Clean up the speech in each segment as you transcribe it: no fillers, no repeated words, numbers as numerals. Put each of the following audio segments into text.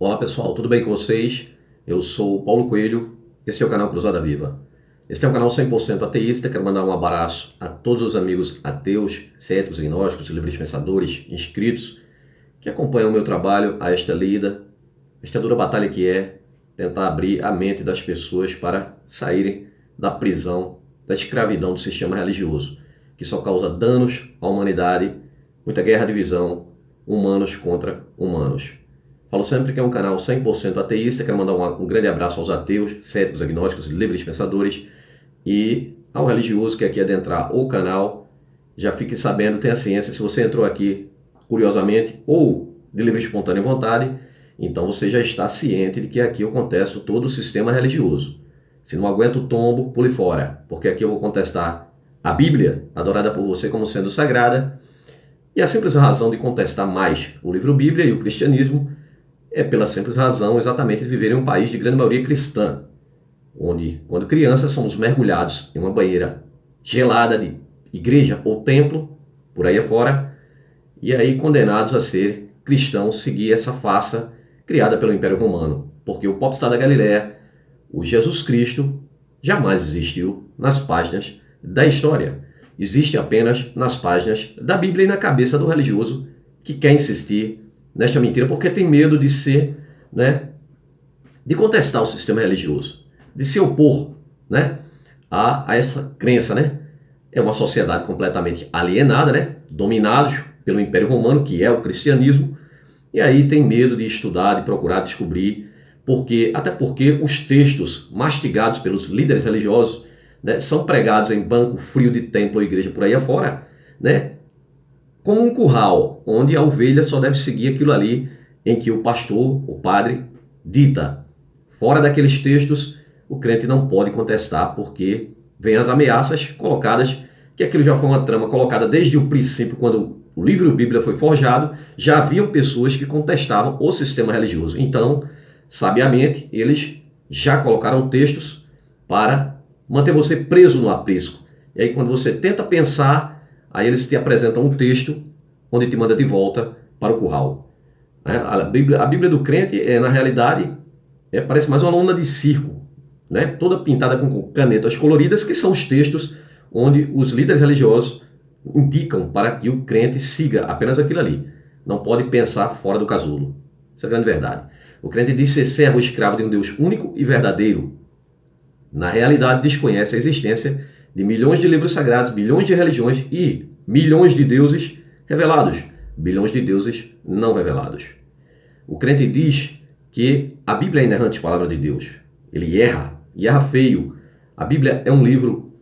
Olá pessoal, tudo bem com vocês? Eu sou o Paulo Coelho, esse é o canal Cruzada Viva. Este é um canal 100% ateísta, quero mandar um abraço a todos os amigos ateus, céticos, agnósticos, livres pensadores, inscritos, que acompanham o meu trabalho a esta lida, esta dura batalha que é tentar abrir a mente das pessoas para saírem da prisão, da escravidão do sistema religioso, que só causa danos à humanidade, muita guerra, divisão, humanos contra humanos. Falo sempre que é um canal 100% ateísta, quero mandar um grande abraço aos ateus, céticos, agnósticos, livres pensadores e ao religioso que aqui adentrar o canal, já fique sabendo, tenha ciência, se você entrou aqui curiosamente ou de livre e espontânea vontade, então você já está ciente de que aqui eu contesto todo o sistema religioso. Se não aguenta o tombo, pule fora, porque aqui eu vou contestar a Bíblia, adorada por você como sendo sagrada, e a simples razão de contestar mais o livro Bíblia e o cristianismo é pela simples razão exatamente de viver em um país de grande maioria cristã, onde, quando crianças, somos mergulhados em uma banheira gelada de igreja ou templo, por aí afora, e aí condenados a ser cristãos, seguir essa farsa criada pelo Império Romano, porque o popstar da Galileia, o Jesus Cristo, jamais existiu nas páginas da história. Existe apenas nas páginas da Bíblia e na cabeça do religioso que quer insistir nesta mentira porque tem medo de ser, de contestar o sistema religioso, de se opor, a essa crença, É uma sociedade completamente alienada, dominados pelo Império Romano, que é o cristianismo, e aí tem medo de estudar, de procurar descobrir, até porque os textos mastigados pelos líderes religiosos, são pregados em banco frio de templo ou igreja por aí afora, como um curral, onde a ovelha só deve seguir aquilo ali em que o pastor, o padre, dita. Fora daqueles textos, o crente não pode contestar, porque vem as ameaças colocadas, que aquilo já foi uma trama colocada desde o princípio, quando o livro Bíblia foi forjado, já haviam pessoas que contestavam o sistema religioso. Então, sabiamente, eles já colocaram textos para manter você preso no aprisco. E aí, quando você tenta pensar, aí eles te apresentam um texto onde te manda de volta para o curral. A Bíblia do crente, na realidade, parece mais uma lona de circo, toda pintada com canetas coloridas, que são os textos onde os líderes religiosos indicam para que o crente siga apenas aquilo ali. Não pode pensar fora do casulo. Essa é a grande verdade. O crente diz ser servo e escravo de um Deus único e verdadeiro. Na realidade, desconhece a existência de milhões de livros sagrados, bilhões de religiões e milhões de deuses revelados, bilhões de deuses não revelados. O crente diz que a Bíblia é a inerrante palavra de Deus. Ele erra, e erra feio. A Bíblia é um livro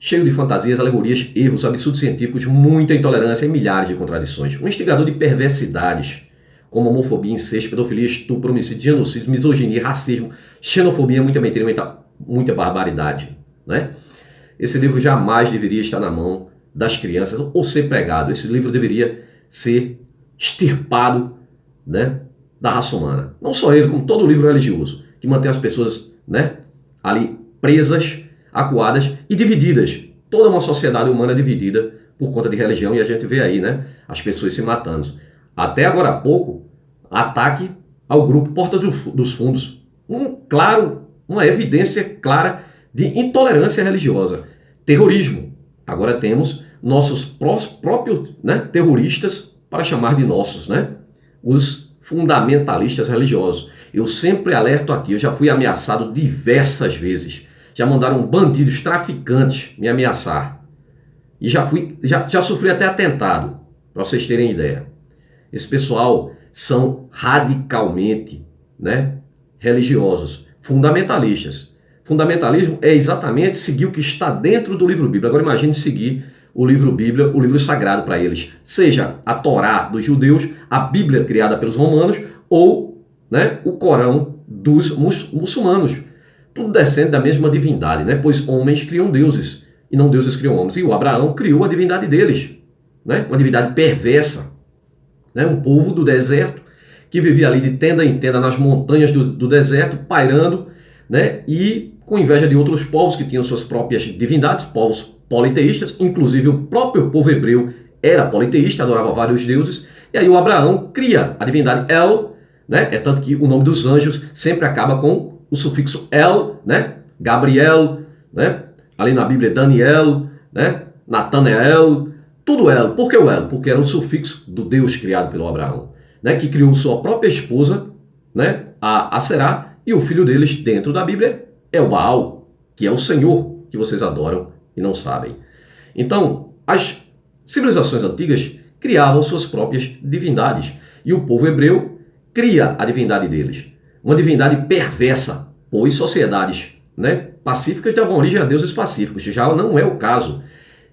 cheio de fantasias, alegorias, erros, absurdos científicos, muita intolerância e milhares de contradições. Um instigador de perversidades, como homofobia, incesto, pedofilia, estupro, homicídio, genocídio, misoginia, racismo, xenofobia, muita mentira, muita barbaridade. Esse livro jamais deveria estar na mão das crianças ou ser pregado. Esse livro deveria ser extirpado, da raça humana. Não só ele, como todo livro religioso, que mantém as pessoas, ali presas, acuadas e divididas. Toda uma sociedade humana dividida por conta de religião, e a gente vê aí, as pessoas se matando. Até agora há pouco, ataque ao grupo Porta dos Fundos. Uma evidência clara de intolerância religiosa. Terrorismo. Agora temos nossos próprios terroristas para chamar de nossos, os fundamentalistas religiosos. Eu sempre alerto aqui, eu já fui ameaçado diversas vezes. Já mandaram bandidos, traficantes me ameaçar. E já sofri até atentado, para vocês terem ideia. Esse pessoal são radicalmente, religiosos, fundamentalistas. Fundamentalismo é exatamente seguir o que está dentro do livro Bíblia. Agora imagine seguir o livro Bíblia, o livro sagrado para eles. Seja a Torá dos judeus, a Bíblia criada pelos romanos ou o Corão dos muçulmanos. Tudo descende da mesma divindade, pois homens criam deuses e não deuses criam homens. E o Abraão criou a divindade deles, uma divindade perversa. Um povo do deserto que vivia ali de tenda em tenda nas montanhas do deserto, pairando, e com inveja de outros povos que tinham suas próprias divindades, povos politeístas, inclusive o próprio povo hebreu era politeísta, adorava vários deuses, e aí o Abraão cria a divindade El, né? É tanto que o nome dos anjos sempre acaba com o sufixo El, né? Gabriel, né? Ali na Bíblia, Daniel, né? Natanael, tudo El. Por que o El? Porque era o sufixo do Deus criado pelo Abraão, né? Que criou sua própria esposa, né? A Será, e o filho deles dentro da Bíblia é o Baal, que é o Senhor que vocês adoram e não sabem. Então, as civilizações antigas criavam suas próprias divindades, e o povo hebreu cria a divindade deles, uma divindade perversa, pois sociedades, né, pacíficas davam origem a deuses pacíficos. Já não é o caso.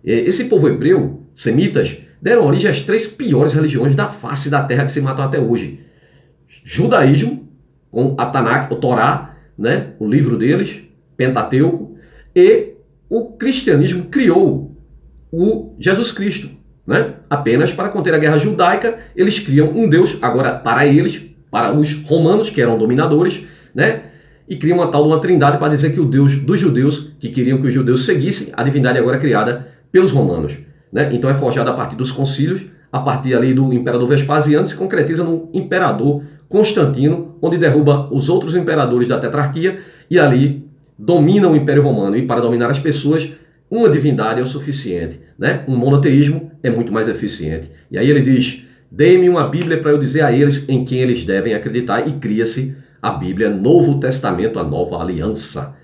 Esse povo hebreu, semitas, deram origem às 3 piores religiões da face da terra que se matam até hoje: judaísmo, com a Tanakh, o Torá, né, o livro deles, Pentateuco, e o cristianismo criou o Jesus Cristo, né? Apenas para conter a guerra judaica, eles criam um Deus, agora para eles, para os romanos, que eram dominadores, né? E criam uma tal de uma trindade para dizer que o Deus dos judeus, que queriam que os judeus seguissem, a divindade agora criada pelos romanos, né? Então é forjada a partir dos concílios, a partir ali do imperador Vespasiano, se concretiza no imperador Constantino, onde derruba os outros imperadores da tetrarquia e ali domina o Império Romano. E para dominar as pessoas, uma divindade é o suficiente, né? Um monoteísmo é muito mais eficiente. E aí ele diz: dê-me uma Bíblia para eu dizer a eles em quem eles devem acreditar, e cria-se a Bíblia, Novo Testamento, a Nova Aliança,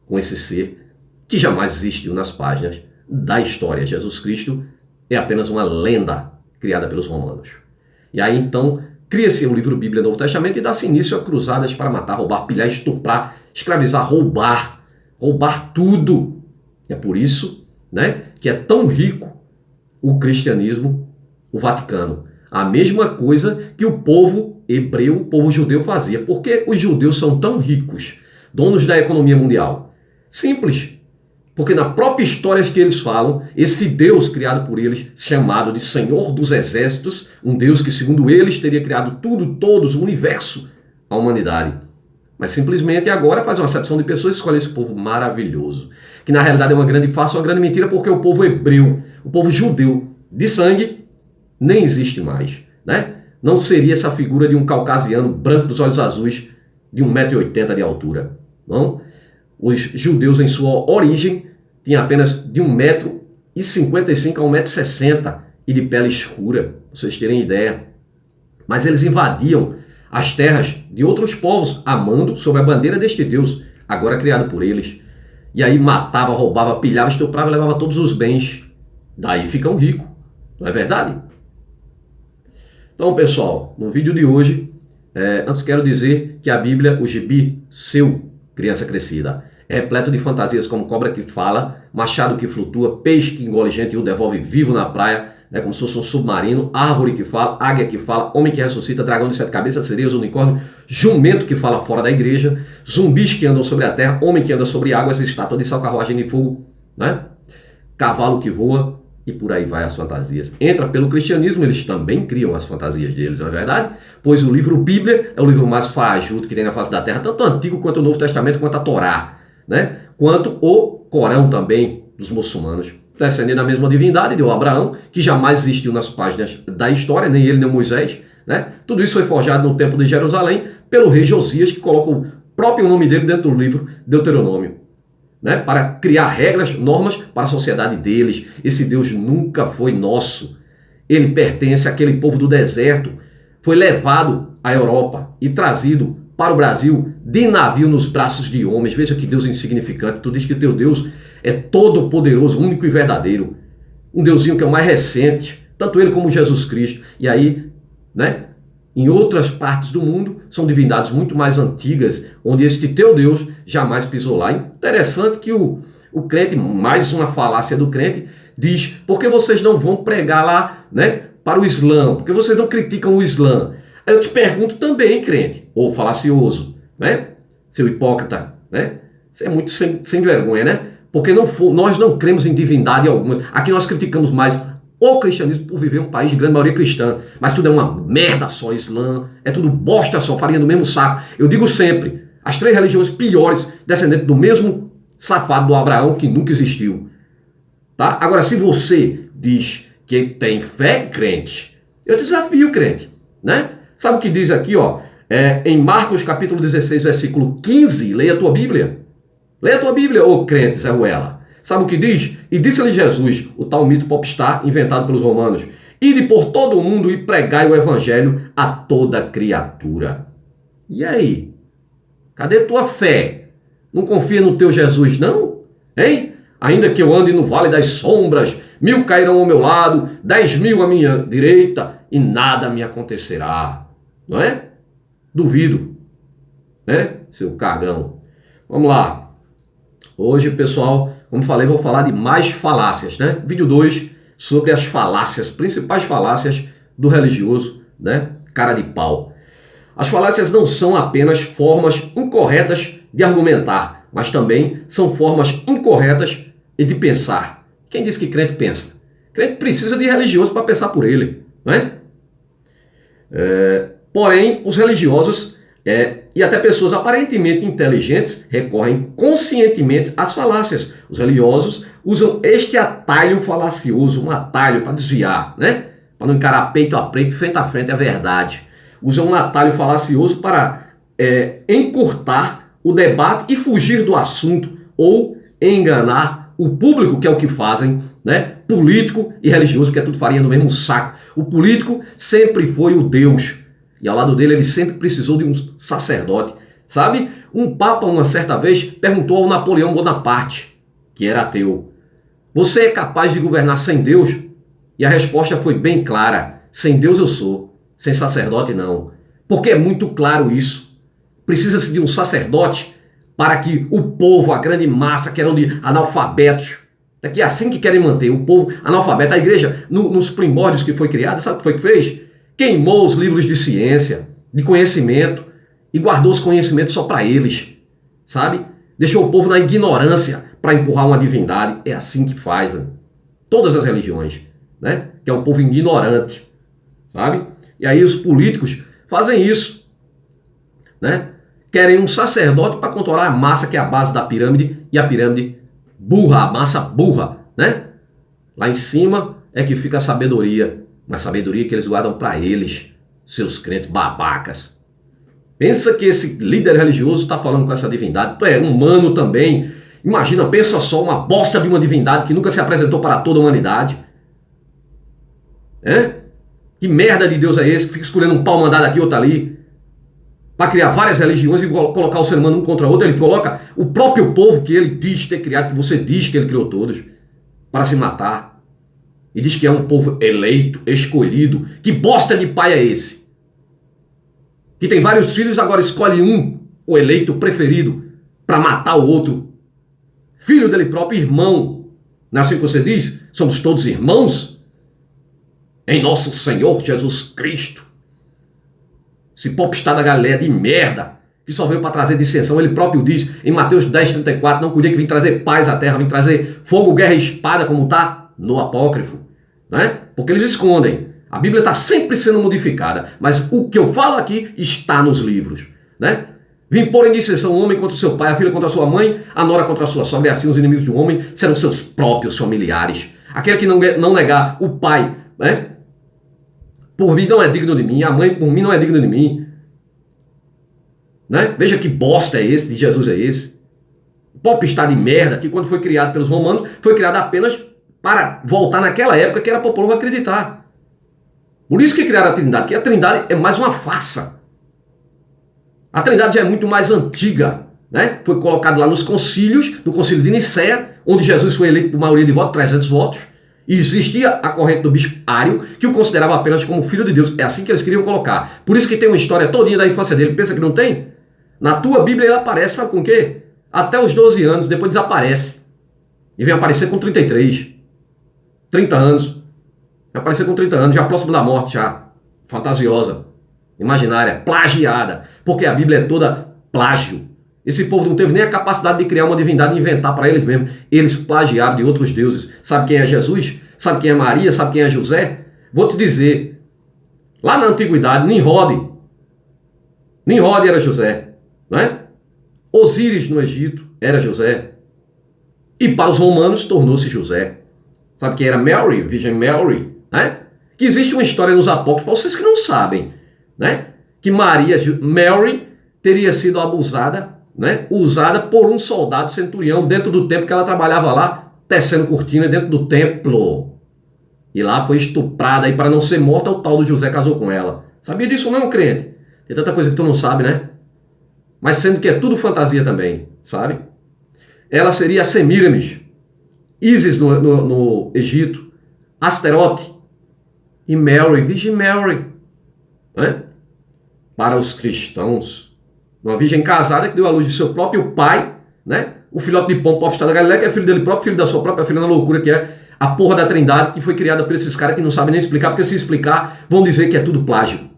com esse ser que jamais existiu nas páginas da história. Jesus Cristo é apenas uma lenda criada pelos romanos. E aí então cria-se o livro Bíblia, Novo Testamento, e dá-se início a cruzadas para matar, roubar, pilhar, estuprar, escravizar, roubar tudo. É por isso, né, que é tão rico o cristianismo, o Vaticano. A mesma coisa que o povo hebreu, o povo judeu fazia. Por que os judeus são tão ricos, donos da economia mundial? Simples. Porque na própria história que eles falam, esse Deus criado por eles, chamado de Senhor dos Exércitos, um Deus que, segundo eles, teria criado tudo, todos, o universo, a humanidade. Mas simplesmente agora faz uma acepção de pessoas e escolhe esse povo maravilhoso, que na realidade é uma grande farsa, uma grande mentira, porque o povo hebreu, o povo judeu de sangue, nem existe mais, né? Não seria essa figura de um caucasiano branco dos olhos azuis de 1,80 m de altura, não? Os judeus, em sua origem, tinham apenas de 1,55 m a 1,60 m e de pele escura, pra vocês terem ideia. Mas eles invadiam as terras de outros povos, amando sob a bandeira deste Deus, agora criado por eles. E aí matava, roubava, pilhava, estuprava e levava todos os bens. Daí ficam ricos, não é verdade? Então, pessoal, no vídeo de hoje, antes quero dizer que a Bíblia, o gibi seu, criança crescida, é repleto de fantasias como cobra que fala, machado que flutua, peixe que engole gente e o devolve vivo na praia, né, como se fosse um submarino, árvore que fala, águia que fala, homem que ressuscita, dragão de 7 cabeças, sereias, unicórnio, jumento que fala fora da igreja, zumbis que andam sobre a terra, homem que anda sobre águas, estátua de sal, carruagem de fogo, né, cavalo que voa, e por aí vai as fantasias. Entra pelo cristianismo, eles também criam as fantasias deles, não é verdade? Pois o livro Bíblia é o livro mais fajuto que tem na face da terra, tanto o Antigo quanto o Novo Testamento, quanto a Torá, né? Quanto o Corão também, dos muçulmanos, descendendo da mesma divindade de Abraão, que jamais existiu nas páginas da história, nem ele nem Moisés, né? Tudo isso foi forjado no Templo de Jerusalém pelo rei Josias, que coloca o próprio nome dele dentro do livro Deuteronômio, né? Para criar regras, normas para a sociedade deles. Esse Deus nunca foi nosso. Ele pertence àquele povo do deserto, foi levado à Europa e trazido para o Brasil de navio nos braços de homens. Veja que Deus insignificante. Tu diz que teu Deus é todo poderoso, único e verdadeiro. Um Deusinho que é o mais recente, tanto ele como Jesus Cristo. E aí, né, em outras partes do mundo, são divindades muito mais antigas, onde este teu Deus jamais pisou lá. Interessante que o crente, mais uma falácia do crente, diz: por que vocês não vão pregar lá, né, para o Islã? Por que vocês não criticam o Islã? Aí eu te pergunto também, crente, ou falacioso, né? Seu hipócrita, né? Você é muito sem vergonha, né? Porque nós não cremos em divindade alguma. Aqui nós criticamos mais o cristianismo por viver um país de grande maioria cristã. Mas tudo é uma merda só, Islã. É tudo bosta só, farinha do mesmo saco. Eu digo sempre, as 3 religiões piores, descendentes do mesmo safado do Abraão que nunca existiu. Tá? Agora, se você diz que tem fé, crente, eu desafio, crente, né? Sabe o que diz aqui, ó? Em Marcos capítulo 16, versículo 15, leia a tua Bíblia. Leia a tua Bíblia, ô crente, Zé Ruela. Sabe o que diz? E disse-lhe Jesus, o tal mito popstar inventado pelos romanos: ide por todo o mundo e pregai o evangelho a toda criatura. E aí? Cadê tua fé? Não confia no teu Jesus, não? Hein? Ainda que eu ande no vale das sombras, 1000 cairão ao meu lado, 10.000 à minha direita, e nada me acontecerá. Não é? Duvido. Né? Seu cagão. Vamos lá. Hoje, pessoal, como falei, vou falar de mais falácias, né? Vídeo 2 sobre as falácias, principais falácias do religioso, né? Cara de pau. As falácias não são apenas formas incorretas de argumentar, mas também são formas incorretas de pensar. Quem diz que crente pensa? Crente precisa de religioso para pensar por ele, né? Porém, os religiosos e até pessoas aparentemente inteligentes recorrem conscientemente às falácias. Os religiosos usam este atalho falacioso, um atalho para desviar, né? Para não encarar peito a peito, frente a frente a verdade. Usam um atalho falacioso para encurtar o debate e fugir do assunto ou enganar o público, que é o que fazem, né? Político e religioso, porque é tudo farinha no mesmo saco. O político sempre foi o Deus. E ao lado dele, ele sempre precisou de um sacerdote. Sabe? Um papa, uma certa vez, perguntou ao Napoleão Bonaparte, que era ateu: você é capaz de governar sem Deus? E a resposta foi bem clara: sem Deus eu sou, sem sacerdote não. Porque é muito claro isso. Precisa-se de um sacerdote para que o povo, a grande massa, que eram de analfabetos, que é assim que querem manter o povo analfabeto. A igreja, nos primórdios que foi criada, sabe o que foi que fez? Queimou os livros de ciência, de conhecimento, e guardou os conhecimentos só para eles, sabe? Deixou o povo na ignorância para empurrar uma divindade. É assim que faz, né? Todas as religiões, né? Que é o povo ignorante, sabe? E aí os políticos fazem isso, né? Querem um sacerdote para controlar a massa, que é a base da pirâmide, e a pirâmide burra, a massa burra, né? Lá em cima é que fica a sabedoria, uma sabedoria que eles guardam para eles, seus crentes babacas. Pensa que esse líder religioso está falando com essa divindade. Tu é humano também. Imagina, pensa só, uma bosta de uma divindade que nunca se apresentou para toda a humanidade. Que merda de Deus é esse que fica escolhendo um pau mandado aqui, outro ali, para criar várias religiões e colocar o ser humano um contra o outro? Ele coloca o próprio povo que ele diz ter criado, que você diz que ele criou todos, para se matar. E diz que é um povo eleito, escolhido. Que bosta de pai é esse? Que tem vários filhos, agora escolhe um, o eleito preferido, para matar o outro. Filho dele próprio, irmão. Não é assim que você diz? Somos todos irmãos? Em nosso Senhor Jesus Cristo. Esse popstar da Galileia de merda, que só veio para trazer dissensão. Ele próprio diz em Mateus 10:34, não podia que vim trazer paz à terra, vim trazer fogo, guerra e espada, como está no apócrifo, né? Porque eles escondem. A Bíblia está sempre sendo modificada, mas o que eu falo aqui está nos livros, né? Vim pôr em dissensão o homem contra o seu pai, a filha contra a sua mãe, a nora contra a sua sogra, e assim os inimigos de um homem serão seus próprios familiares. Aquele que não negar o pai, né? Por mim não é digno de mim, a mãe por mim não é digna de mim, né? Veja que bosta é esse, de Jesus é esse. Popstar de merda, que quando foi criado pelos romanos, foi criado apenas para voltar naquela época que era para o povo acreditar. Por isso que criaram a Trindade, porque a Trindade é mais uma farsa. A Trindade já é muito mais antiga, né? Foi colocado lá nos concílios, no concílio de Nicéia, onde Jesus foi eleito por maioria de votos, 300 votos, e existia a corrente do bispo Ário, que o considerava apenas como filho de Deus. É assim que eles queriam colocar. Por isso que tem uma história todinha da infância dele. Pensa que não tem? Na tua Bíblia ele aparece, sabe com o quê? Até os 12 anos, depois desaparece. E vem aparecer com 33. 30 anos. Vai aparecer com 30 anos, já próximo da morte, já. Fantasiosa, imaginária, plagiada. Porque a Bíblia é toda plágio. Esse povo não teve nem a capacidade de criar uma divindade e inventar para eles mesmos. Eles plagiaram de outros deuses. Sabe quem é Jesus? Sabe quem é Maria? Sabe quem é José? Vou te dizer. Lá na antiguidade, Nimrod era José, não é? Osíris no Egito era José. E para os romanos tornou-se José. Sabe quem era Mary? Virgem Mary, né? Que existe uma história nos apócrifos, para vocês que não sabem, né? que Mary, teria sido abusada, né, usada por um soldado centurião dentro do templo que ela trabalhava lá, tecendo cortina dentro do templo. E lá foi estuprada, e para não ser morta, o tal do José casou com ela. Sabia disso não, crente? Tem tanta coisa que tu não sabe, né? Mas sendo que é tudo fantasia também, sabe? Ela seria Semíramis, Ísis no Egito, Asterote e Mary, Virgem Mary, né? Para os cristãos, uma virgem casada que deu à luz de seu próprio pai, né? O filhote de Pompo, popstar da Galileia, que é filho dele próprio, filho da sua própria filha, na loucura que é a porra da Trindade, que foi criada por esses caras que não sabem nem explicar, porque se explicar, vão dizer que é tudo plágio.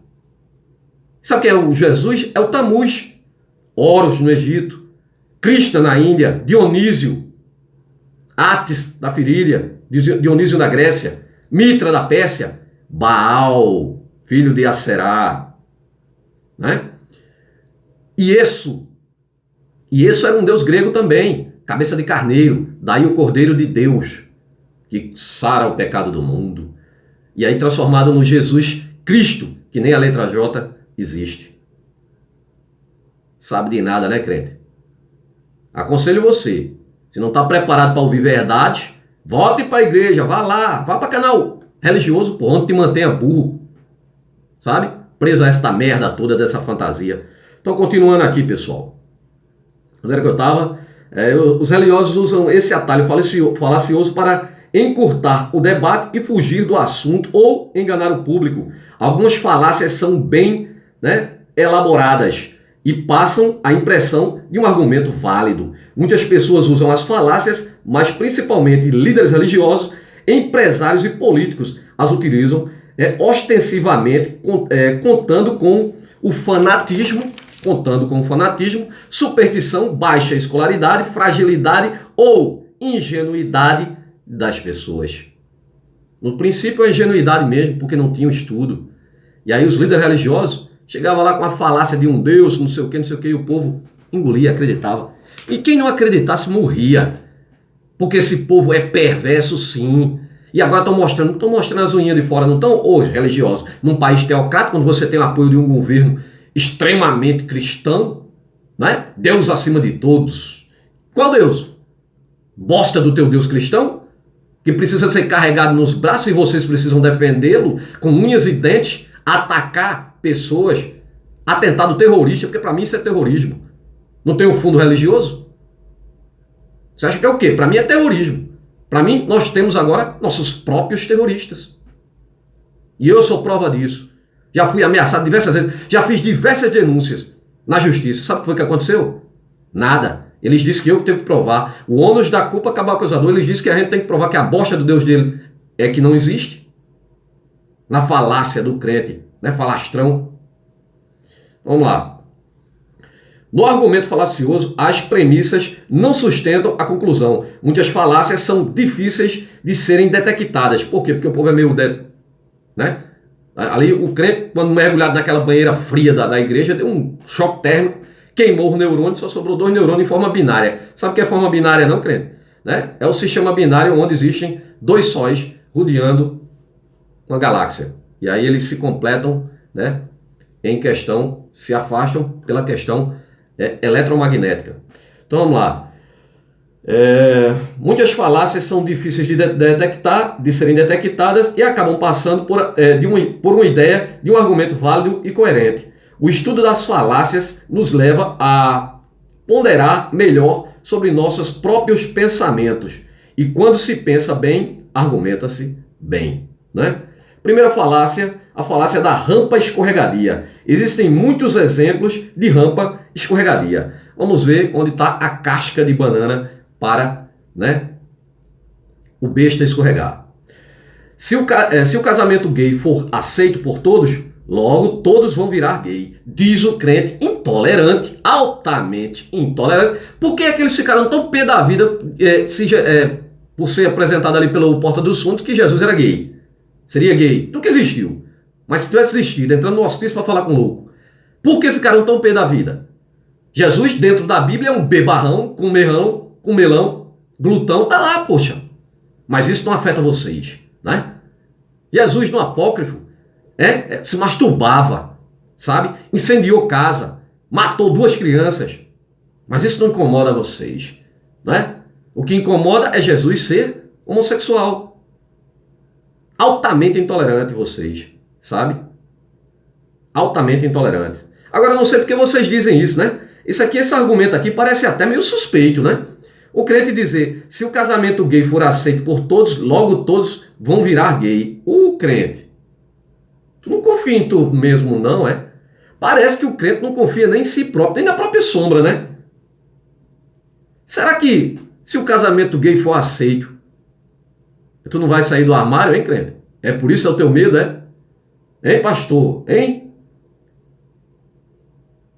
Sabe o que é o Jesus? É o Tamuz. Horus no Egito, Krishna na Índia, Dionísio, Atis da Firíria, Dionísio da Grécia, Mitra da Pérsia, Baal, filho de Aserá, né? E isso era um deus grego também, cabeça de carneiro, daí o Cordeiro de Deus, que sara o pecado do mundo. E aí transformado no Jesus Cristo, que nem a letra J existe. Sabe de nada, né, crente? Aconselho você, se não está preparado para ouvir verdade, volte para a igreja, vá lá, vá para canal religioso, por onde te mantenha burro, sabe? Preso a esta merda toda dessa fantasia. Então, continuando aqui, pessoal. Onde era que eu estava? Os religiosos usam esse atalho falacioso para encurtar o debate e fugir do assunto ou enganar o público. Algumas falácias são bem, né, elaboradas e passam a impressão de um argumento válido. Muitas pessoas usam as falácias, mas principalmente líderes religiosos, empresários e políticos as utilizam ostensivamente, contando com o fanatismo, superstição, baixa escolaridade, fragilidade ou ingenuidade das pessoas. No princípio é ingenuidade mesmo, porque não tinham estudo. E aí os líderes religiosos chegavam lá com a falácia de um Deus, não sei o que, e o povo engolia, acreditava. E quem não acreditasse morria. Porque esse povo é perverso, sim. E agora estão mostrando as unhas de fora, não estão? Os religiosos, num país teocrático, quando você tem o apoio de um governo extremamente cristão, né? Deus acima de todos. Qual Deus? Bosta do teu Deus cristão? Que precisa ser carregado nos braços e vocês precisam defendê-lo com unhas e dentes, atacar pessoas, atentado terrorista, porque para mim isso é terrorismo. Não tem um fundo religioso? Você acha que é o quê? Para mim é terrorismo. Para mim, nós temos agora nossos próprios terroristas. E eu sou prova disso. Já fui ameaçado diversas vezes, já fiz diversas denúncias na justiça. Sabe o que foi que aconteceu? Nada. Eles disseram que eu tenho que provar. O ônus da culpa acaba com o acusador. Eles disseram que a gente tem que provar que a bosta do Deus dele é que não existe. Na falácia do crente, né? Falastrão. Vamos lá. No argumento falacioso, as premissas não sustentam a conclusão. Muitas falácias são difíceis de serem detectadas. Por quê? Porque o povo é meio... né? Ali o crente, quando mergulhado naquela banheira fria da igreja, deu um choque térmico, queimou o neurônio, só sobrou 2 neurônios em forma binária. Sabe o que é forma binária não, crente? Né? É o sistema binário onde existem 2 sóis rodeando uma galáxia. E aí eles se completam, né? Em questão, se afastam pela questão eletromagnética. Então vamos lá. Muitas falácias são difíceis de serem detectadas e acabam passando por uma ideia de um argumento válido e coerente. O estudo das falácias nos leva a ponderar melhor sobre nossos próprios pensamentos. E quando se pensa bem, argumenta-se bem, né? Primeira falácia, a falácia da rampa escorregadia. Existem muitos exemplos de rampa escorregadia. Vamos ver onde está a casca de banana para, né, o besta escorregar. Se o casamento gay for aceito por todos, logo todos vão virar gay. Diz o crente intolerante, altamente intolerante. Por que é que eles ficaram tão pé da vida por ser apresentado ali pelo Porta dos Fundos que Jesus era gay? Seria gay. Nunca existiu. Mas se tivesse existido, entrando no hospício para falar com o louco. Por que ficaram tão pé da vida? Jesus, dentro da Bíblia, é um bebarrão, com melão, glutão, tá lá, poxa. Mas isso não afeta vocês, né? Jesus, no apócrifo, se masturbava. sabe? Incendiou casa, matou 2 crianças. Mas isso não incomoda vocês, né? O que incomoda é Jesus ser homossexual. Altamente intolerante vocês, sabe? Altamente intolerante. Agora, eu não sei porque vocês dizem isso, né? Esse argumento aqui parece até meio suspeito, né? O crente dizer, se o casamento gay for aceito por todos, logo todos vão virar gay. O crente, tu não confia em tu mesmo não, é? Parece que o crente não confia nem em si próprio, nem na própria sombra, né? Será que se o casamento gay for aceito, tu não vai sair do armário, hein, crente? É por isso é o teu medo, é? Hein, pastor? Hein?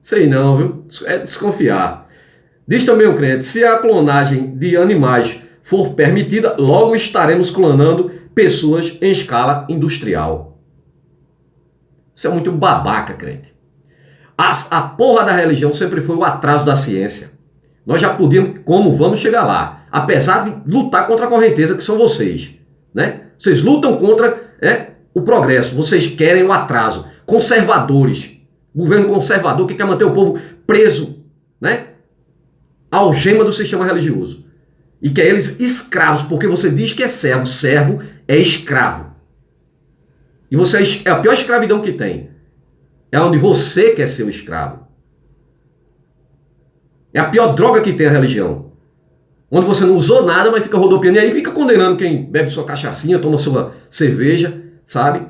Sei não, viu? É desconfiar. Diz também o crente, se a clonagem de animais for permitida, logo estaremos clonando pessoas em escala industrial. Isso é muito babaca, crente. A porra da religião sempre foi o atraso da ciência. Nós já podíamos, como vamos chegar lá, apesar de lutar contra a correnteza que são vocês, né? Vocês lutam contra o progresso, vocês querem o atraso. Conservadores, governo conservador que quer manter o povo preso, né? Algema do sistema religioso. E quer eles escravos, porque você diz que é servo. Servo é escravo. E você é a pior escravidão que tem. É onde você quer ser o escravo. É a pior droga que tem a religião. Onde você não usou nada, mas fica rodopiando. E aí fica condenando quem bebe sua cachaçinha, toma sua cerveja, sabe?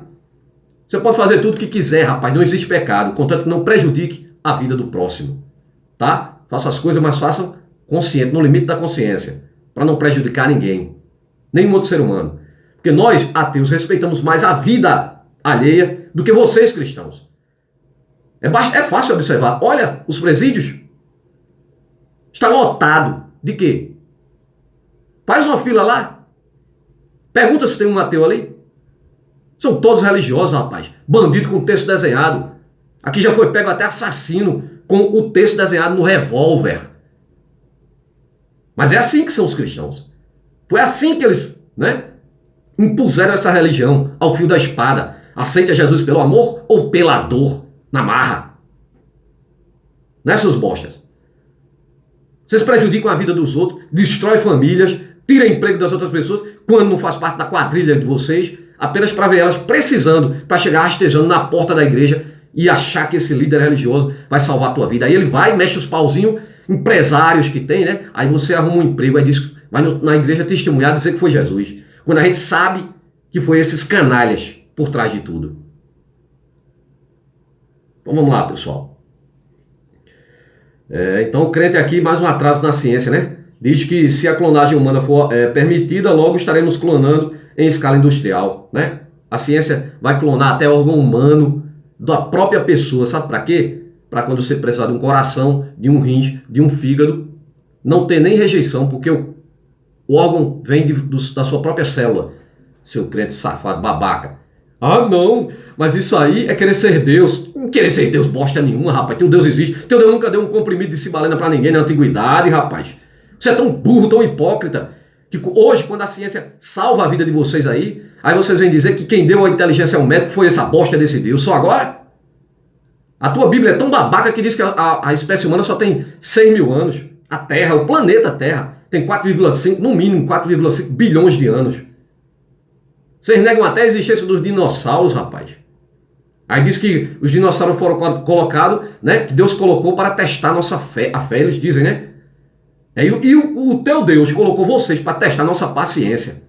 Você pode fazer tudo o que quiser, rapaz. Não existe pecado. Contanto que não prejudique a vida do próximo. Tá? Faça as coisas, mas faça consciente, no limite da consciência. Para não prejudicar ninguém. Nenhum outro ser humano. Porque nós, ateus, respeitamos mais a vida alheia do que vocês, cristãos. É fácil observar. Olha, os presídios. Está lotado. De quê? Faz uma fila lá. Pergunta se tem um ateu ali. São todos religiosos, rapaz. Bandido com texto desenhado. Aqui já foi pego até assassino com o texto desenhado no revólver. Mas é assim que são os cristãos. Foi assim que eles, impuseram essa religião ao fio da espada. Aceite a Jesus pelo amor ou pela dor na marra. Né, seus bostas? Vocês prejudicam a vida dos outros, destrói famílias, tira emprego das outras pessoas, quando não faz parte da quadrilha de vocês, apenas para ver elas precisando, para chegar rastejando na porta da igreja e achar que esse líder religioso vai salvar a tua vida. Aí ele vai, mexe os pauzinhos, empresários que tem, né? Aí você arruma um emprego, aí diz, vai na igreja testemunhar, dizer que foi Jesus. Quando a gente sabe que foi esses canalhas por trás de tudo. Então vamos lá, pessoal. Então o crente aqui, mais um atraso na ciência, né? Diz que se a clonagem humana for permitida, logo estaremos clonando em escala industrial, né? A ciência vai clonar até órgão humano da própria pessoa, sabe para quê? Para quando você precisar de um coração, de um rins, de um fígado, não ter nem rejeição, porque o órgão vem da sua própria célula. Seu crente safado, babaca. Ah, não, mas isso aí é querer ser Deus. Não querer ser Deus bosta nenhuma, rapaz. Teu Deus existe. Teu Deus nunca deu um comprimido de cibalena pra ninguém na antiguidade, rapaz. Você é tão burro, tão hipócrita, que hoje, quando a ciência salva a vida de vocês aí vocês vêm dizer que quem deu a inteligência ao médico foi essa bosta desse Deus. Só agora? A tua Bíblia é tão babaca que diz que a espécie humana só tem 100 mil anos. A Terra, o planeta Terra, tem 4,5, no mínimo 4,5 bilhões de anos. Vocês negam até a existência dos dinossauros, rapaz. Aí diz que os dinossauros foram colocados, né? Que Deus colocou para testar nossa fé. A fé, eles dizem, né? E o teu Deus colocou vocês para testar nossa paciência.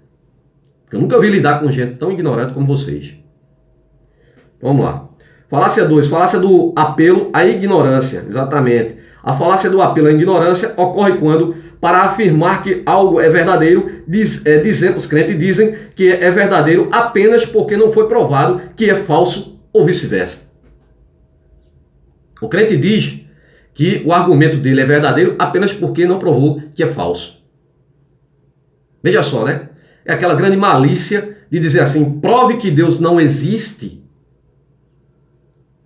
Eu nunca vi lidar com gente tão ignorante como vocês. Vamos lá. Falácia 2. Falácia do apelo à ignorância. Exatamente. A falácia do apelo à ignorância ocorre quando, para afirmar que algo é verdadeiro, os crentes dizem que é verdadeiro apenas porque não foi provado que é falso ou vice-versa. O crente diz que o argumento dele é verdadeiro apenas porque não provou que é falso. Veja só, né? É aquela grande malícia de dizer assim, prove que Deus não existe.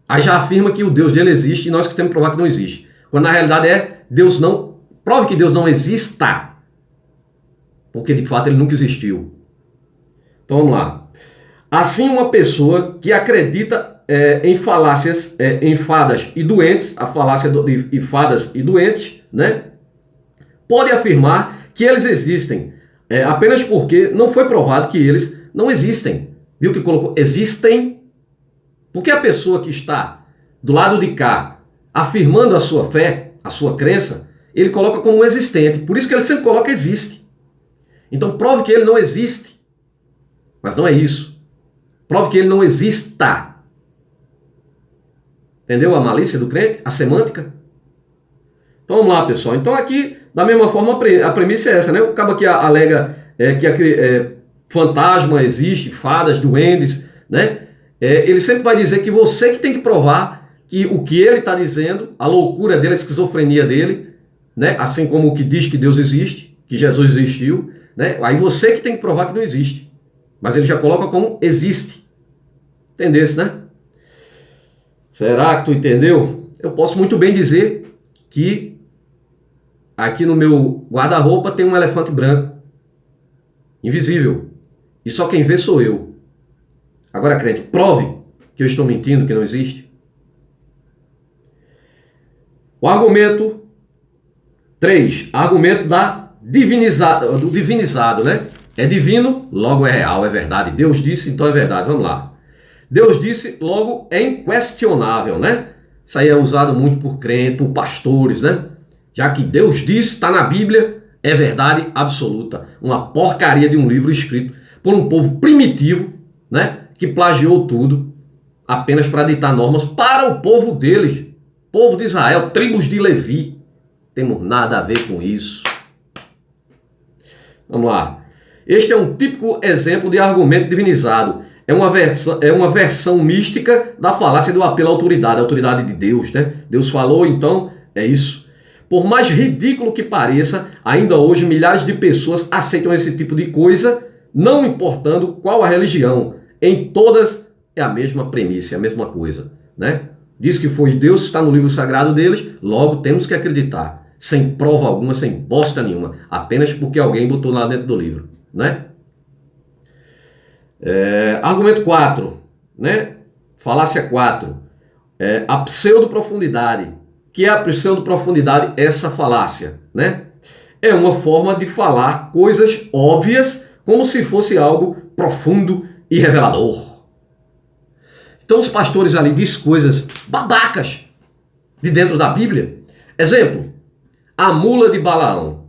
Aí já afirma que o Deus dele existe e nós que temos que provar que não existe. Quando na realidade Deus não... Prove que Deus não exista. Porque de fato ele nunca existiu. Então vamos lá. Assim uma pessoa que acredita em falácias, em fadas e doentes, a falácia de fadas e doentes, né? Pode afirmar que eles existem, apenas porque não foi provado que eles não existem. Viu que colocou existem? Porque a pessoa que está do lado de cá, afirmando a sua fé, a sua crença, ele coloca como existente. Por isso que ele sempre coloca existe. Então prove que ele não existe. Mas não é isso. Prove que ele não exista. Entendeu a malícia do crente? A semântica? Então vamos lá, pessoal. Então aqui, da mesma forma, a premissa é essa, né? O cabo aqui alega que fantasma existe, fadas, duendes, né? Ele sempre vai dizer que você que tem que provar que o que ele está dizendo, a loucura dele, a esquizofrenia dele, né? Assim como o que diz que Deus existe, que Jesus existiu, né? Aí você que tem que provar que não existe. Mas ele já coloca como existe. Entendesse, né? Será que tu entendeu? Eu posso muito bem dizer que aqui no meu guarda-roupa tem um elefante branco, invisível. E só quem vê sou eu. Agora, crente, prove que eu estou mentindo, que não existe. O argumento 3. Argumento do divinizado, né? É divino, logo é real, é verdade. Deus disse, então é verdade. Vamos lá. Deus disse, logo é inquestionável, né? Isso aí é usado muito por crentes, por pastores, né? Já que Deus disse, está na Bíblia, é verdade absoluta. Uma porcaria de um livro escrito por um povo primitivo, né? Que plagiou tudo apenas para ditar normas para o povo deles. Povo de Israel, tribos de Levi. Temos nada a ver com isso. Vamos lá. Este é um típico exemplo de argumento divinizado. É uma versão mística da falácia do apelo à autoridade, a autoridade de Deus, né? Deus falou, então é isso. Por mais ridículo que pareça, ainda hoje milhares de pessoas aceitam esse tipo de coisa, não importando qual a religião. Em todas é a mesma premissa, é a mesma coisa, né? Diz que foi Deus, está no livro sagrado deles, logo temos que acreditar, sem prova alguma, sem bosta nenhuma, apenas porque alguém botou lá dentro do livro, né? Argumento 4, né? Falácia 4, a pseudoprofundidade. Que é a pseudoprofundidade, essa falácia, né? É uma forma de falar coisas óbvias como se fosse algo profundo e revelador. Então os pastores ali dizem coisas babacas de dentro da Bíblia. Exemplo, a mula de Balaão.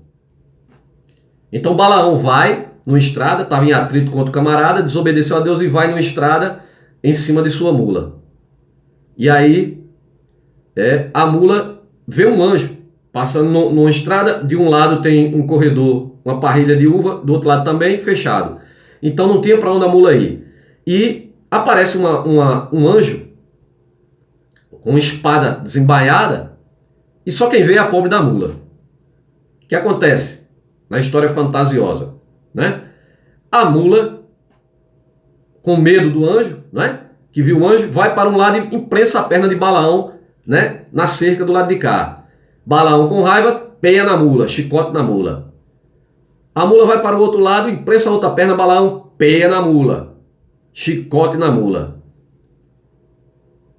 Então Balaão vai numa estrada, estava em atrito contra o camarada, desobedeceu a Deus e vai numa estrada em cima de sua mula. E aí a mula vê um anjo passando numa estrada, de um lado tem um corredor, uma parrilha de uva, do outro lado também, fechado. Então não tinha para onde a mula ir. E aparece um anjo com uma espada desembainhada e só quem vê é a pobre da mula. O que acontece na história fantasiosa, né? A mula, com medo do anjo, né? Que viu o anjo, vai para um lado e imprensa a perna de Balaão, né? Na cerca do lado de cá. Balaão com raiva, peia na mula, chicote na mula. A mula vai para o outro lado, imprensa a outra perna, Balaão peia na mula, chicote na mula.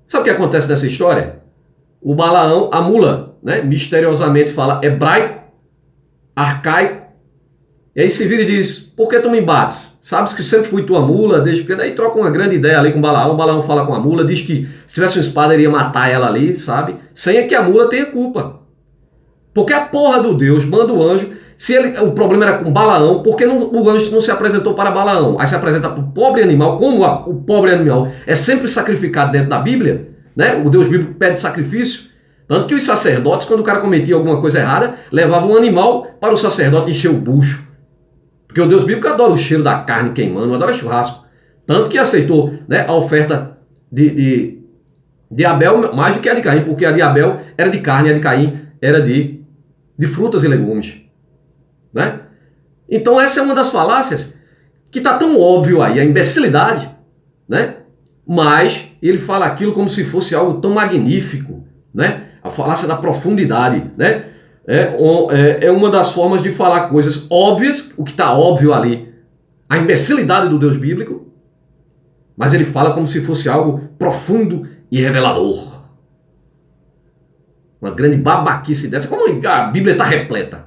Sabe o que acontece nessa história? O Balaão, a mula, né? Misteriosamente fala hebraico, arcaico, e aí se vira e diz, por que tu me bates? Sabes que sempre fui tua mula, desde pequeno. Aí troca uma grande ideia ali com o Balaão fala com a mula, diz que se tivesse uma espada ele ia matar ela ali, sabe? Sem que a mula tenha culpa. Porque a porra do Deus manda o anjo, o problema era com Balaão, porque o anjo não se apresentou para Balaão? Aí se apresenta para o pobre animal, como o pobre animal é sempre sacrificado dentro da Bíblia, né? O Deus bíblico pede sacrifício. Tanto que os sacerdotes, quando o cara cometia alguma coisa errada, levavam um animal para o sacerdote encher o bucho. Porque o Deus bíblico adora o cheiro da carne queimando, adora churrasco. Tanto que aceitou, né, a oferta de Abel mais do que a de Caim, porque a de Abel era de carne e a de Caim era de frutas e legumes. Né? Então essa é uma das falácias que está tão óbvio aí, a imbecilidade, né? Mas ele fala aquilo como se fosse algo tão magnífico, né? A falácia da profundidade, né? É uma das formas de falar coisas óbvias, o que está óbvio ali, a imbecilidade do Deus bíblico, Mas ele fala como se fosse algo profundo e revelador. Uma grande babaquice dessa, como a Bíblia está repleta,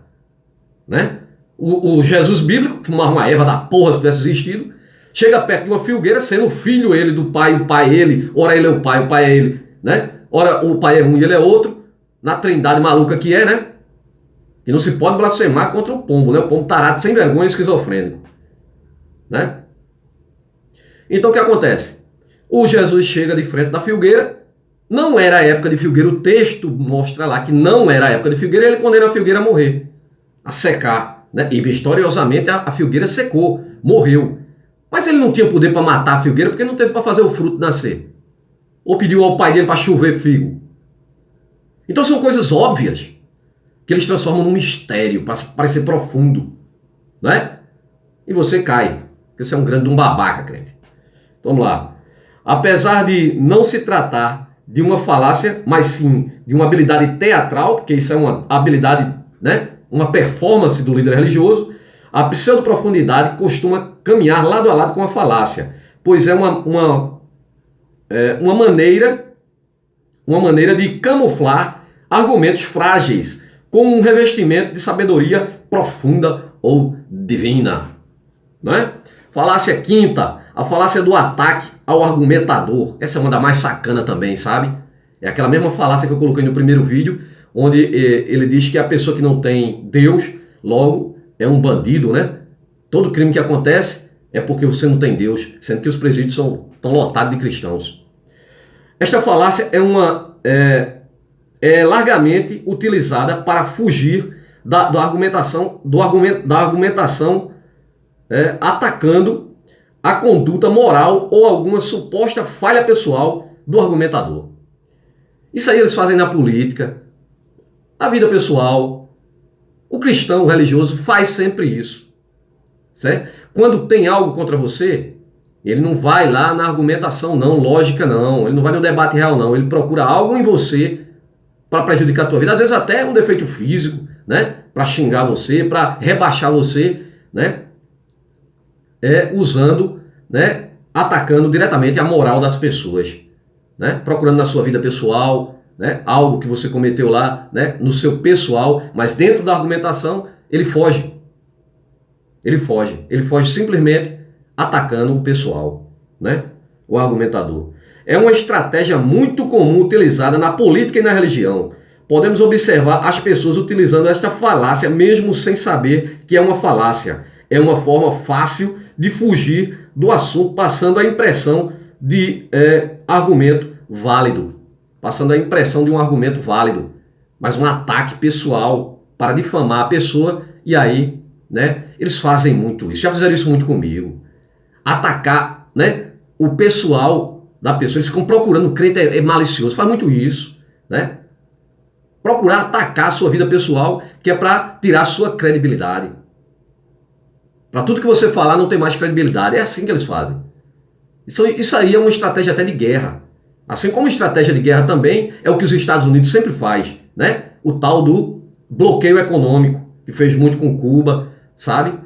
né? O Jesus bíblico, uma Eva da porra se tivesse existido, chega perto de uma filgueira, sendo filho ele do pai, o pai é ele, ora ele é o pai é ele, né? Ora o pai é um e ele é outro, na trindade maluca que é, né? E não se pode blasfemar contra o pombo, né? O pombo tarado, sem vergonha e esquizofrênico, né? Então o que acontece? O Jesus chega de frente da filgueira, não era a época de filgueira, o texto mostra lá que não era a época de filgueira, ele condena a filgueira a morrer, a secar, né? E misteriosamente a filgueira secou, morreu. Mas ele não tinha poder para matar a filgueira porque não teve para fazer o fruto nascer. Ou pediu ao pai dele para chover figo. Então são coisas óbvias que eles transformam num mistério para parecer profundo, né? E você cai, porque você é um grande babaca, crente. Vamos lá. Apesar de não se tratar de uma falácia, mas sim de uma habilidade teatral, porque isso é uma habilidade, né? Uma performance do líder religioso, a pseudoprofundidade costuma caminhar lado a lado com a falácia, pois é uma maneira de camuflar argumentos frágeis com um revestimento de sabedoria profunda ou divina. Não é? Falácia quinta, a falácia do ataque ao argumentador. Essa é uma da mais sacana também, sabe? É aquela mesma falácia que eu coloquei no primeiro vídeo, onde ele diz que a pessoa que não tem Deus, logo, é um bandido, né? Todo crime que acontece é porque você não tem Deus, sendo que os presídios estão lotados de cristãos. Esta falácia é largamente utilizada para fugir da argumentação, atacando a conduta moral ou alguma suposta falha pessoal do argumentador. Isso aí eles fazem na política, na vida pessoal. O cristão, o religioso, faz sempre isso. Certo? Quando tem algo contra você, ele não vai lá na argumentação não, lógica não, ele não vai no debate real não, ele procura algo em você para prejudicar a tua vida, às vezes até um defeito físico, né? Para xingar você, para rebaixar você, né? Usando, né? Atacando diretamente a moral das pessoas, né? Procurando na sua vida pessoal, né? Algo que você cometeu lá, né? No seu pessoal, mas dentro da argumentação ele foge. Ele foge simplesmente atacando o pessoal, né? O argumentador. É uma estratégia muito comum utilizada na política e na religião. Podemos observar as pessoas utilizando esta falácia mesmo sem saber que é uma falácia. É uma forma fácil de fugir do assunto, passando a impressão de argumento válido. Passando a impressão de um argumento válido. Mas um ataque pessoal para difamar a pessoa e aí, né? Eles fazem muito isso. Já fizeram isso muito comigo. Atacar, né? O pessoal da pessoa, eles ficam procurando, o crente é malicioso, faz muito isso, né? Procurar atacar a sua vida pessoal, que é para tirar a sua credibilidade. Para tudo que você falar não tem mais credibilidade. É assim que eles fazem. Isso aí é uma estratégia até de guerra. Assim como estratégia de guerra também é o que os Estados Unidos sempre faz, né? O tal do bloqueio econômico, que fez muito com Cuba, sabe?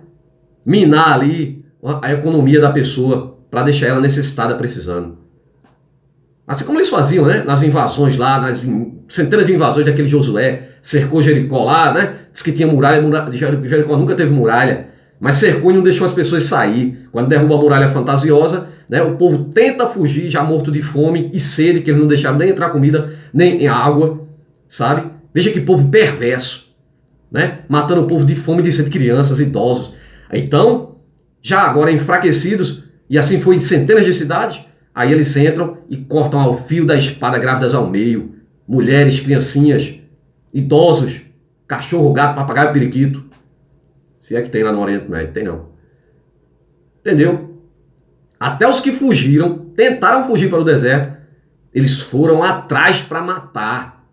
Minar ali a economia da pessoa para deixar ela necessitada, precisando. Assim como eles faziam, né? Nas invasões lá, nas centenas de invasões daquele Josué, cercou Jericó lá, né? Diz que tinha muralha, Jericó nunca teve muralha, mas cercou e não deixou as pessoas sair. Quando derruba a muralha fantasiosa, né? O povo tenta fugir, já morto de fome e sede, que eles não deixaram nem entrar comida, nem água, sabe? Veja que povo perverso, né? Matando o povo de fome, de sede, crianças, idosos. Então, já agora enfraquecidos, e assim foi em centenas de cidades, aí eles entram e cortam ao fio da espada grávidas ao meio, mulheres, criancinhas, idosos, cachorro, gato, papagaio, periquito. Se é que tem lá no Oriente Médio, tem não. Entendeu? Até os que fugiram, tentaram fugir para o deserto, eles foram atrás para matar.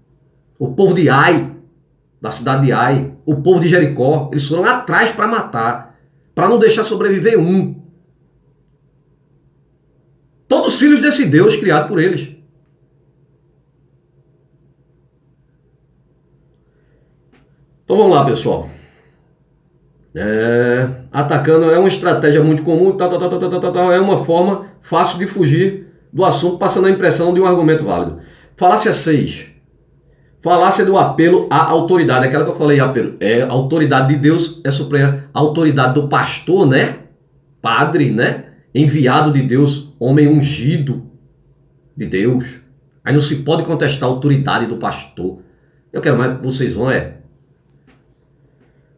O povo de Ai, da cidade de Ai, o povo de Jericó, eles foram atrás para matar, para não deixar sobreviver um. Todos filhos desse Deus criado por eles. Então vamos lá, pessoal. atacando é uma estratégia muito comum, é uma forma fácil de fugir do assunto, passando a impressão de um argumento válido. Falácia 6. Falácia do apelo à autoridade. Aquela que eu falei, apelo. A autoridade de Deus é suprema. A autoridade do pastor, né? Padre, né? Enviado de Deus, homem ungido de Deus. Aí não se pode contestar a autoridade do pastor. Eu quero mais que vocês vão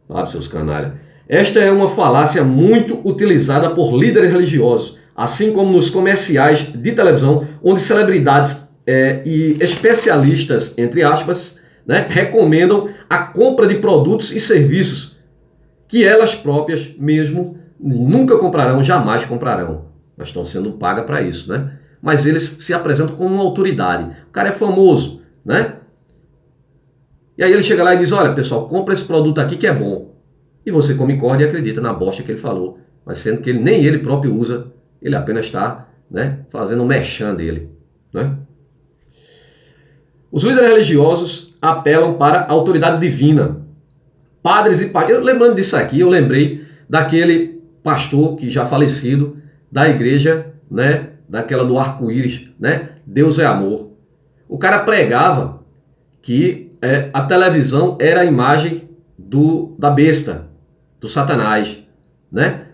sabe, seus canalhas. Esta é uma falácia muito utilizada por líderes religiosos, assim como nos comerciais de televisão, onde celebridades e especialistas, entre aspas, né, recomendam a compra de produtos e serviços que elas próprias mesmo nunca comprarão, jamais comprarão. Mas estão sendo pagas para isso, né? Mas eles se apresentam como uma autoridade. O cara é famoso, né? E aí ele chega lá e diz, olha pessoal, compra esse produto aqui que é bom. E você come corda e acredita na bosta que ele falou. Mas sendo que nem ele próprio usa, ele apenas está, né, fazendo um merchan dele, né? Os líderes religiosos apelam para a autoridade divina. Padres e pastores. Lembrando disso aqui, eu lembrei daquele pastor que já falecido, da igreja, né, daquela do arco-íris, né? Deus é amor. O cara pregava que a televisão era a imagem da besta, do Satanás, né?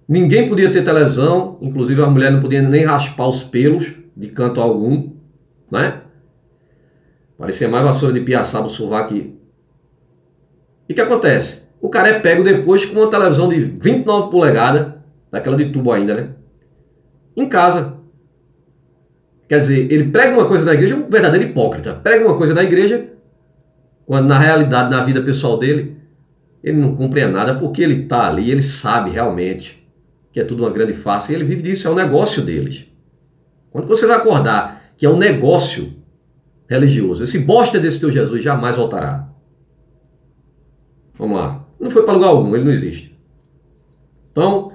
Ninguém podia ter televisão, inclusive a mulher não podia nem raspar os pelos de canto algum, né? Parecia mais vassoura de piaçaba o sovaco. E o que acontece? O cara é pego depois com uma televisão de 29 polegadas, daquela de tubo ainda, né? Em casa. Quer dizer, ele prega uma coisa na igreja, um verdadeiro hipócrita. Prega uma coisa na igreja, quando na realidade, na vida pessoal dele, ele não cumpre nada, porque ele está ali, ele sabe realmente que é tudo uma grande farsa, e ele vive disso, é o negócio deles. Quando você vai acordar que é um negócio religioso, esse bosta desse teu Jesus jamais voltará. Vamos lá. Não foi para lugar algum, ele não existe. Então,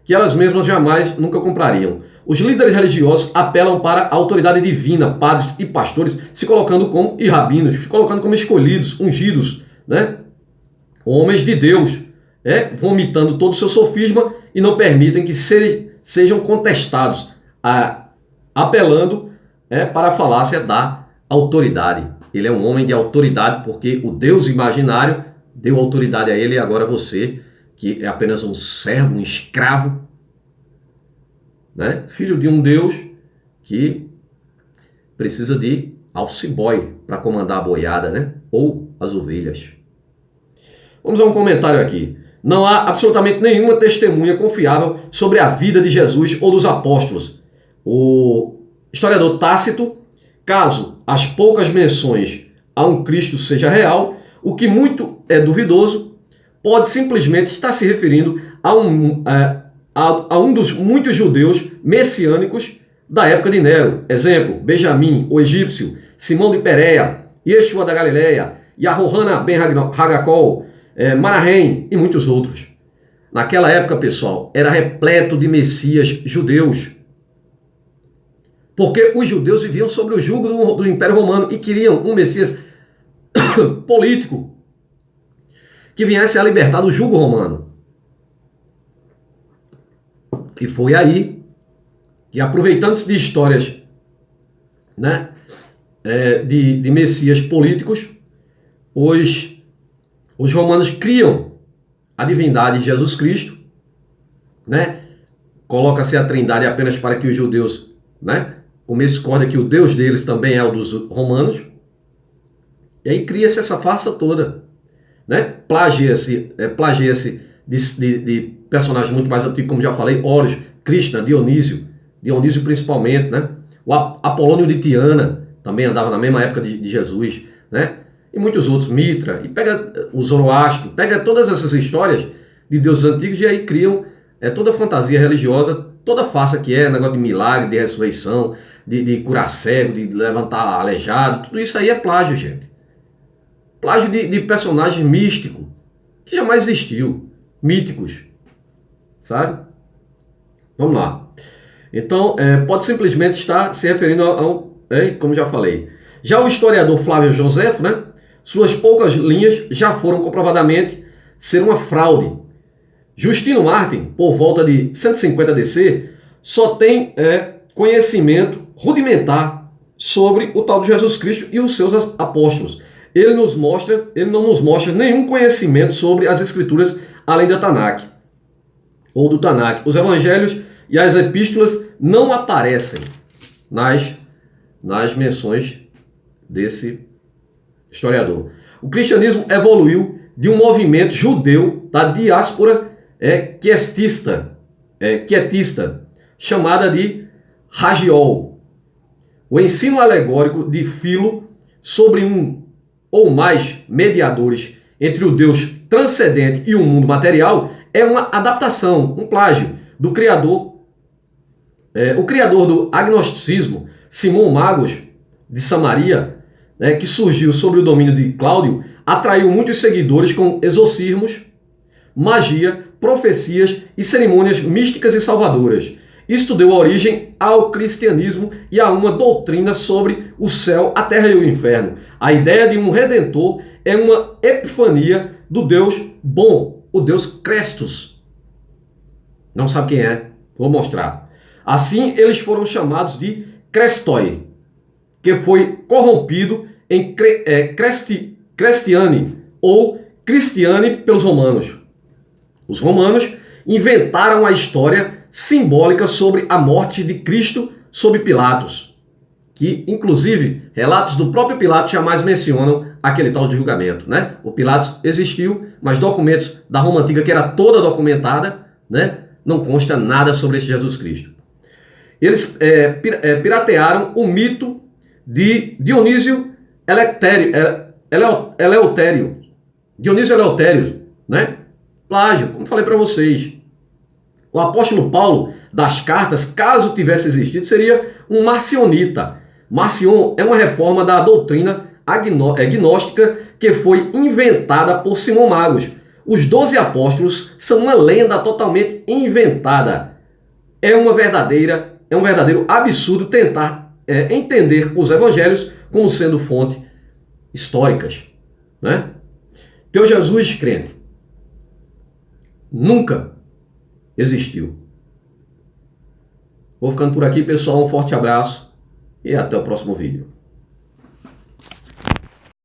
que elas mesmas jamais, nunca comprariam. Os líderes religiosos apelam para a autoridade divina, padres e pastores, se colocando como, e rabinos, se colocando como escolhidos, ungidos, né? Homens de Deus, vomitando todo o seu sofisma e não permitem que sejam contestados, apelando para a falácia da autoridade. Ele é um homem de autoridade porque o Deus imaginário deu autoridade a ele, e agora você, que é apenas um servo, um escravo, né? Filho de um Deus que precisa de office boy para comandar a boiada, né? Ou as ovelhas. Vamos a um comentário aqui. Não há absolutamente nenhuma testemunha confiável sobre a vida de Jesus ou dos apóstolos. O historiador Tácito, caso as poucas menções a um Cristo seja real, o que muito é duvidoso, pode simplesmente estar se referindo a um dos muitos judeus messiânicos da época de Nero. Exemplo, Benjamim, o egípcio, Simão de Pérea, Yeshua da Galileia, Yahohanan ben Hagacol, Manahem e muitos outros. Naquela época, pessoal, era repleto de messias judeus. Porque os judeus viviam sobre o jugo do Império Romano e queriam um messias político que viesse a libertar do jugo romano. E foi aí que, aproveitando-se de histórias, né, de messias políticos, os romanos criam a divindade de Jesus Cristo, né? Coloca-se a trindade apenas para que os judeus, né, comece corda que o Deus deles também é o dos romanos. E aí cria-se essa farsa toda, né? Plagia-se de personagens muito mais antigos, como já falei, Horus, Krishna, Dionísio principalmente, né? O Apolônio de Tiana também andava na mesma época de Jesus, né? E muitos outros, Mitra, e pega o Zoroastro, pega todas essas histórias de deuses antigos e aí criam toda a fantasia religiosa, toda a farsa que negócio de milagre, de ressurreição, de curar cego, de levantar aleijado, tudo isso aí é plágio, gente. Plágio de personagens místicos, que jamais existiu, míticos, sabe? Vamos lá. Então, pode simplesmente estar se referindo como já falei. Já o historiador Flávio Joséfo, né? Suas poucas linhas já foram comprovadamente ser uma fraude. Justino Martin, por volta de 150 DC, só tem conhecimento rudimentar sobre o tal de Jesus Cristo e os seus apóstolos. Ele não nos mostra nenhum conhecimento sobre as escrituras além da Tanakh, ou do Tanakh. Os evangelhos e as epístolas não aparecem nas menções desse historiador. O cristianismo evoluiu de um movimento judeu da diáspora quietista, chamada de Hagiol. O ensino alegórico de Filo sobre um ou mais mediadores entre o Deus transcendente e o mundo material é uma adaptação, um plágio do criador, o criador do agnosticismo, Simão Magos de Samaria, que surgiu sob o domínio de Cláudio, atraiu muitos seguidores com exorcismos, magia, profecias e cerimônias místicas e salvadoras. Isto deu origem ao cristianismo e a uma doutrina sobre o céu, a terra e o inferno. A ideia de um redentor é uma epifania do Deus bom, o Deus Crestus. Não sabe quem é? Vou mostrar. Assim, eles foram chamados de Crestoi, que foi corrompido em Crestiane ou Cristiane pelos romanos. Os romanos inventaram a história simbólica sobre a morte de Cristo sob Pilatos, que inclusive relatos do próprio Pilatos jamais mencionam aquele tal de julgamento, né? O Pilatos existiu, mas documentos da Roma Antiga, que era toda documentada, né? Não consta nada sobre esse Jesus Cristo. Eles piratearam o mito de Dionísio Eleutério. Dionísio Eleutério, né? Plágio, como falei para vocês. O apóstolo Paulo, das cartas, caso tivesse existido, seria um marcionita. Marcion é uma reforma da doutrina gnóstica que foi inventada por Simão Magos. Os 12 apóstolos são uma lenda totalmente inventada. É um verdadeiro absurdo tentar entender os evangelhos como sendo fontes históricas, né? Teu Jesus, crente, nunca existiu. Vou ficando por aqui, pessoal. Um forte abraço e até o próximo vídeo.